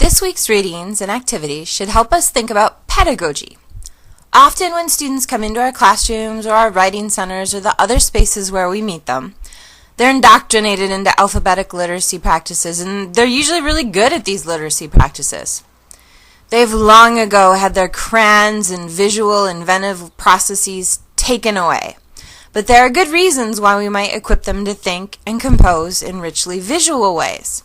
This week's readings and activities should help us think about pedagogy. Often when students come into our classrooms or our writing centers or the other spaces where we meet them, they're indoctrinated into alphabetic literacy practices, and they're usually really good at these literacy practices. They've long ago had their crayons and visual inventive processes taken away. But there are good reasons why we might equip them to think and compose in richly visual ways.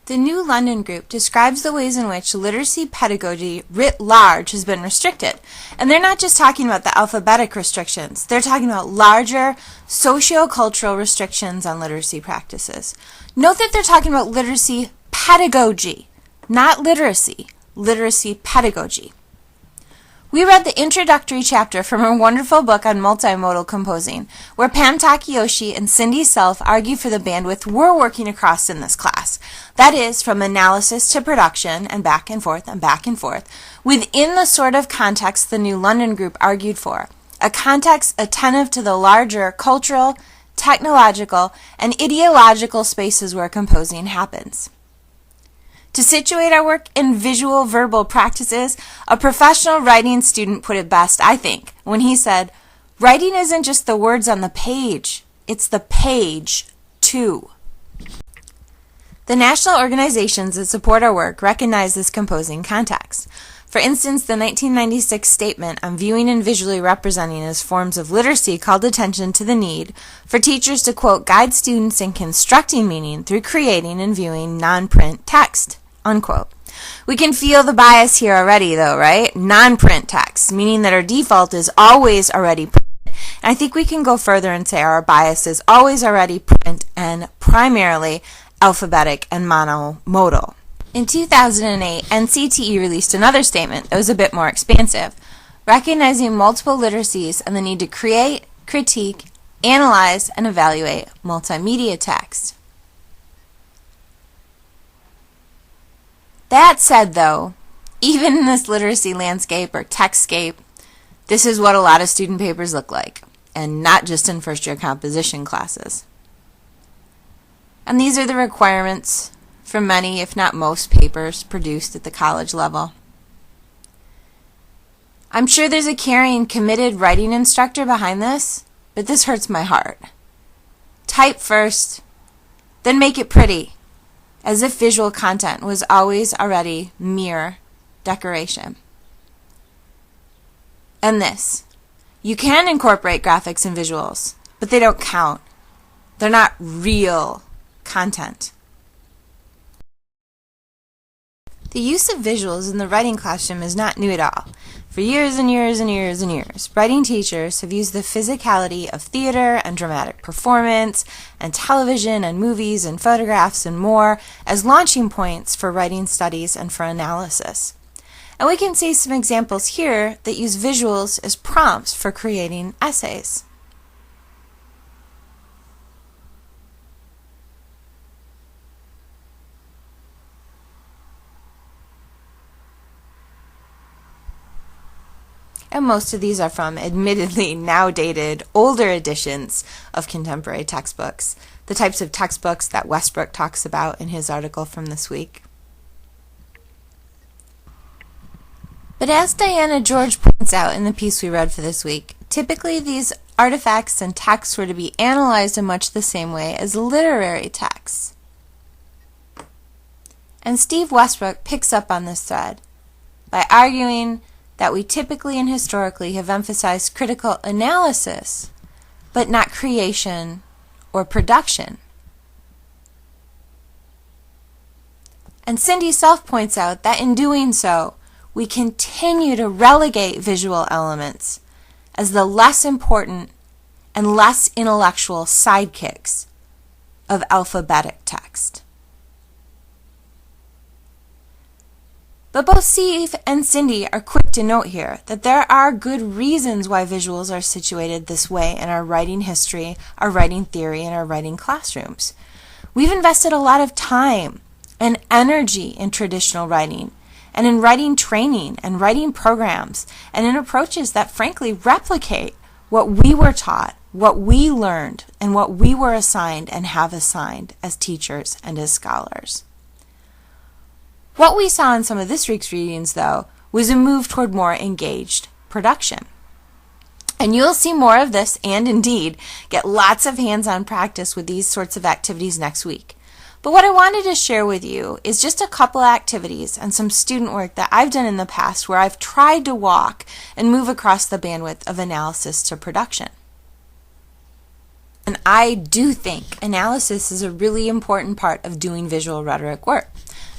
The New London Group describes the ways in which literacy pedagogy writ large has been restricted. And they're not just talking about the alphabetic restrictions. They're talking about larger socio-cultural restrictions on literacy practices. Note that they're talking about literacy pedagogy, not literacy pedagogy. We read the introductory chapter from a wonderful book on multimodal composing, where Pam Takayoshi and Cindy Self argue for the bandwidth we're working across in this class. That is, from analysis to production and back and forth, within the sort of context the New London Group argued for, a context attentive to the larger cultural, technological, and ideological spaces where composing happens. To situate our work in visual verbal practices, a professional writing student put it best, I think, when he said, "Writing isn't just the words on the page, it's the page, too." The national organizations that support our work recognize this composing context. For instance, the 1996 statement on viewing and visually representing as forms of literacy called attention to the need for teachers to, quote, guide students in constructing meaning through creating and viewing non-print text, unquote. We can feel the bias here already, though, right? Non-print text, meaning that our default is always already print. And I think we can go further and say our bias is always already print and primarily alphabetic and monomodal. In 2008, NCTE released another statement that was a bit more expansive, recognizing multiple literacies and the need to create, critique, analyze, and evaluate multimedia text. That said, though, even in this literacy landscape or textscape, this is what a lot of student papers look like, and not just in first-year composition classes. And these are the requirements for many, if not most, papers produced at the college level. I'm sure there's a caring, committed writing instructor behind this, but this hurts my heart. Type first, then make it pretty, as if visual content was always already mere decoration. And this, you can incorporate graphics and visuals, but they don't count. They're not real content. The use of visuals in the writing classroom is not new at all. For years and years and years and years, writing teachers have used the physicality of theater and dramatic performance and television and movies and photographs and more as launching points for writing studies and for analysis. And we can see some examples here that use visuals as prompts for creating essays. And most of these are from admittedly now dated, older editions of contemporary textbooks, the types of textbooks that Westbrook talks about in his article from this week. But as Diana George points out in the piece we read for this week, typically these artifacts and texts were to be analyzed in much the same way as literary texts. And Steve Westbrook picks up on this thread by arguing that we typically and historically have emphasized critical analysis, but not creation or production. And Cindy Self points out that in doing so, we continue to relegate visual elements as the less important and less intellectual sidekicks of alphabetic text. But both Steve and Cindy are quick to note here that there are good reasons why visuals are situated this way in our writing history, our writing theory, and our writing classrooms. We've invested a lot of time and energy in traditional writing, and in writing training and writing programs, and in approaches that frankly replicate what we were taught, what we learned, and what we were assigned and have assigned as teachers and as scholars. What we saw in some of this week's readings, though, was a move toward more engaged production. And you'll see more of this and indeed get lots of hands-on practice with these sorts of activities next week. But what I wanted to share with you is just a couple of activities and some student work that I've done in the past where I've tried to walk and move across the bandwidth of analysis to production. And I do think analysis is a really important part of doing visual rhetoric work.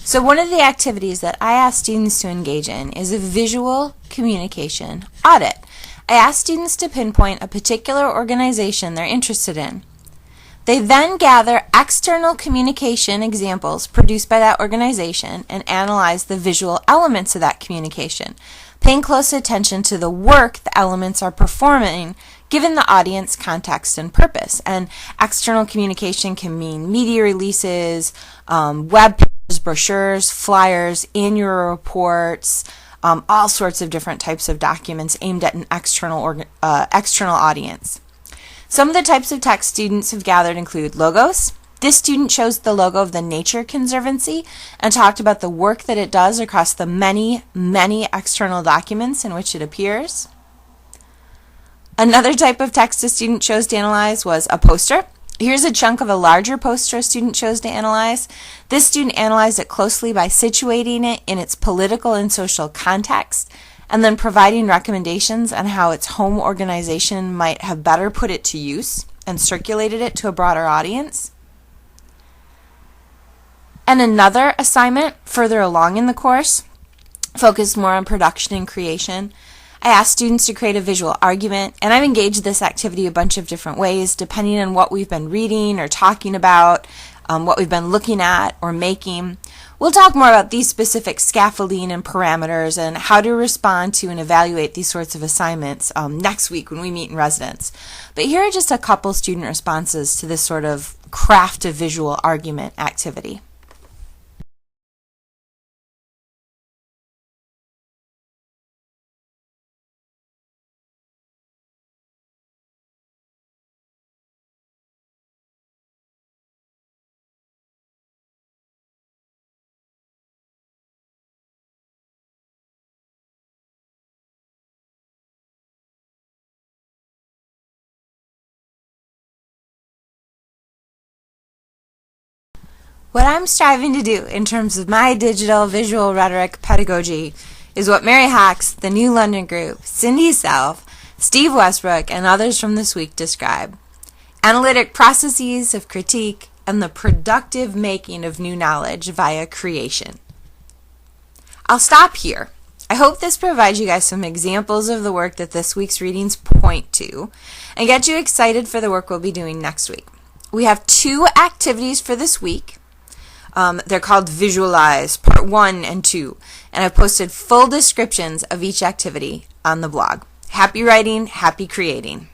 So one of the activities that I ask students to engage in is a visual communication audit. I ask students to pinpoint a particular organization they're interested in. They then gather external communication examples produced by that organization and analyze the visual elements of that communication, paying close attention to the work the elements are performing given the audience, context, and purpose. And external communication can mean media releases, web pages, brochures, flyers, annual reports, all sorts of different types of documents aimed at an external audience. Some of the types of text students have gathered include logos. This student chose the logo of the Nature Conservancy and talked about the work that it does across the many, many external documents in which it appears. Another type of text a student chose to analyze was a poster. Here's a chunk of a larger poster a student chose to analyze. This student analyzed it closely by situating it in its political and social context and then providing recommendations on how its home organization might have better put it to use and circulated it to a broader audience. And another assignment further along in the course focused more on production and creation. I asked students to create a visual argument, and I've engaged this activity a bunch of different ways depending on what we've been reading or talking about, what we've been looking at or making. We'll talk more about these specific scaffolding and parameters and how to respond to and evaluate these sorts of assignments next week when we meet in residence. But here are just a couple student responses to this sort of craft a visual argument activity. What I'm striving to do in terms of my digital visual rhetoric pedagogy is what Mary Hawks, the New London Group, Cindy Self, Steve Westbrook, and others from this week describe: analytic processes of critique and the productive making of new knowledge via creation. I'll stop here. I hope this provides you guys some examples of the work that this week's readings point to and get you excited for the work we'll be doing next week. We have 2 activities for this week. They're called Visualize, Part 1 and 2, and I've posted full descriptions of each activity on the blog. Happy writing, happy creating.